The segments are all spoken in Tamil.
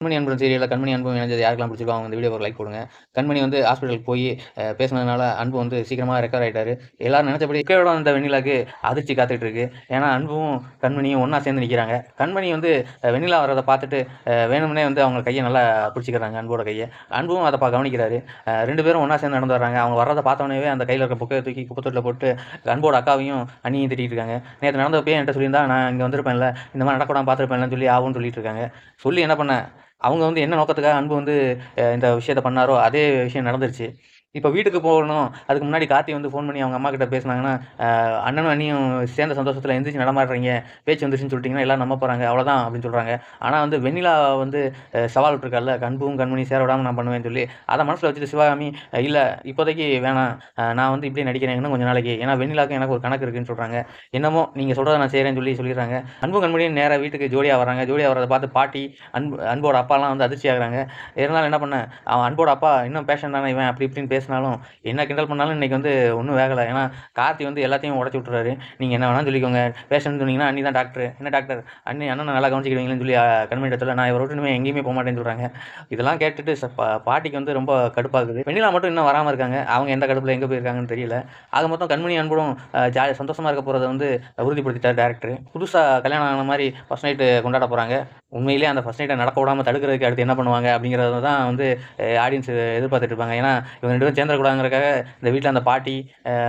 கண்மணி அன்புடன் சீரியல்ல கண்மணி அன்பும் இணைஞ்சது யாருக்கெல்லாம் பிடிச்சிருக்கோ அவங்க இந்த வீடியோக்கு ஒரு லைக் போடுங்க. கண்மணி வந்து ஹாஸ்பிட்டலுக்கு போய் பேசினதுனால அன்பு வந்து சீக்கிரமா ரெக்கவர் ஆயிட்டாரு. எல்லாரும் நினைச்சபடி இக்கயோட வந்த வெண்ணிலாக்கு அதிர்ச்சி காத்துட்டு இருக்கு. ஏன்னா அன்பும் கண்மணியும் ஒண்ணா சேர்ந்து நிக்கிறாங்க. கண்மணி வந்து வெண்ணிலா வர்றதை பார்த்துட்டு வேணும்னே வந்து அவங்க கையை நல்லா பிடிச்சிக்கிறாங்க, அன்போட கையை. அன்பும் அதை கவனிக்கிறாரு. 2 பேரும் ஒண்ணா சேர்ந்து நடந்து வர்றாங்க. அவங்க வர்றதை பார்த்தோன்னே அந்த கையில் இருக்க புக்கையை தூக்கி குப்பத்தொட்டில் போட்டு அன்போட அக்காவையும் அண்ணியும் திட்டிட்டு இருக்காங்க. நேற்று நடந்தப்பயே என்கிட்ட சொல்லியிருந்தா நான் இங்கே வந்திருப்பேன்ல, இந்த மாதிரி நடக்கூடாம பார்த்துருப்பேன்லன்னு சொல்லி ஆகும்னு சொல்லிட்டு இருக்காங்க. சொல்லி என்ன பண்ண, அவங்க வந்து என்ன நோக்கத்துக்காக அன்பு வந்து இந்த விஷயத்த பண்ணாரோ அதே விஷயம் நடந்துருச்சு. இப்போ வீட்டுக்கு போகணும். அதுக்கு முன்னாடி கார்த்தி வந்து ஃபோன் பண்ணி அவங்க அம்மாகிட்ட பேசுனாங்கன்னா, அண்ணனும் அண்ணியும் சேர்ந்த சந்தோஷத்தில எந்திரிச்சு நடமாடுறீங்க, பேச்சு வந்துருச்சுன்னு சொல்லிட்டீங்கன்னா எல்லாரும் நம்ப போறாங்க, அவ்வளோதான் அப்படின்னு சொல்றாங்க. ஆனா வந்து வெண்ணிலா வந்து சவால் விட்டுருக்கால்ல, அன்பும் கண்மணியும் சேர விடாம நான் பண்ணுவேன்னு சொல்லி, அதை மனசுல வச்சுட்டு சிவகாமி, இல்ல இப்போதைக்கு வேணாம், நான் வந்து இப்படியே நடிக்கிறேன் இன்னும் கொஞ்ச நாளைக்கு. ஏன்னா வெண்ணிலாவுக்கும் எனக்கு ஒரு கணக்கு இருக்குன்னு சொல்றாங்க. என்னமோ நீங்க சொல்றத நான் செய்றேன்னு சொல்லிடுறாங்க. அன்பும் கண்மணியும் நேரா வீட்டுக்கு ஜோடியா வர்றாங்க. ஜோடியா வர்றத பார்த்து பாட்டி, அன்போட அப்பாலாம் வந்து அதிர்ச்சி ஆகுறாங்க. இருந்தாலும் என்ன பண்ண, அவன் அன்போட அப்பா இன்னும் பேஷண்ட் தானே இவன் அப்படி இப்படின்னு பேசினாலும், என்ன கிண்டல் பண்ணாலும் இன்னைக்கு வந்து ஒன்றும் வேகலை. ஏன்னா கார்த்தி வந்து எல்லாத்தையும் உடச்சி விட்டுறாரு. நீங்கள் என்ன வேணாலும் சொல்லிக்கோங்க, பேஷண்ட் சொன்னீங்கன்னா அண்ணி தான் டாக்டர். என்ன டாக்டர், அண்ணனை நல்லா கவனிச்சிக்கிடுவீங்கன்னு சொல்லி கண்மணி இடத்துல நான் இவரை விட்டு எங்கேயுமே போக மாட்டேன்னு சொல்கிறாங்க. இதெல்லாம் கேட்டுட்டு பாட்டிக்கு வந்து ரொம்ப கடுப்பாகுது. வெண்ணிலா மட்டும் இன்னும் வராமல் இருக்காங்க. அவங்க எந்த கடுப்பில் எங்கே போயிருக்காங்கன்னு தெரியல. ஆக மொத்தம் கண்மணி அன்பும் ஜாலி சந்தோஷமாக இருக்க போகிறத வந்து உறுதிப்படுத்திட்டார் டேரக்டர். புதுசாக கல்யாணம் ஆன மாதிரி ஃபர்ஸ்ட் நைட்டு கொண்டாட போகிறாங்க. உண்மையிலேயே அந்த ஃபர்ஸ்ட் நைட்டை நடக்க விடாமல் தடுக்கிறதுக்கு அடுத்து என்ன பண்ணுவாங்க அப்படிங்கிறத தான் வந்து ஆடியன்ஸ் எதிர்பார்த்துட்டு இருப்பாங்க. ஏன்னா இவங்க 2 பேரும் சேர்ந்துடக்கூடாதுங்கிறக்காக இந்த வீட்டில் அந்த பாட்டி,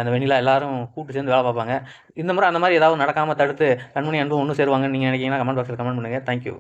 அந்த வெண்ணிலா எல்லாரும் கூட்டு சேர்ந்து வேலை பார்ப்பாங்க. இந்த முறை அந்த மாதிரி ஏதாவது நடக்காமல் தடுத்து கண்மணி அன்பும் ஒன்று சேருவாங்கன்னு நீங்கள் நினைக்கிறீங்கன்னா கமெண்ட் பாக்ஸில் கமெண்ட் பண்ணுங்கள். தேங்க்யூ.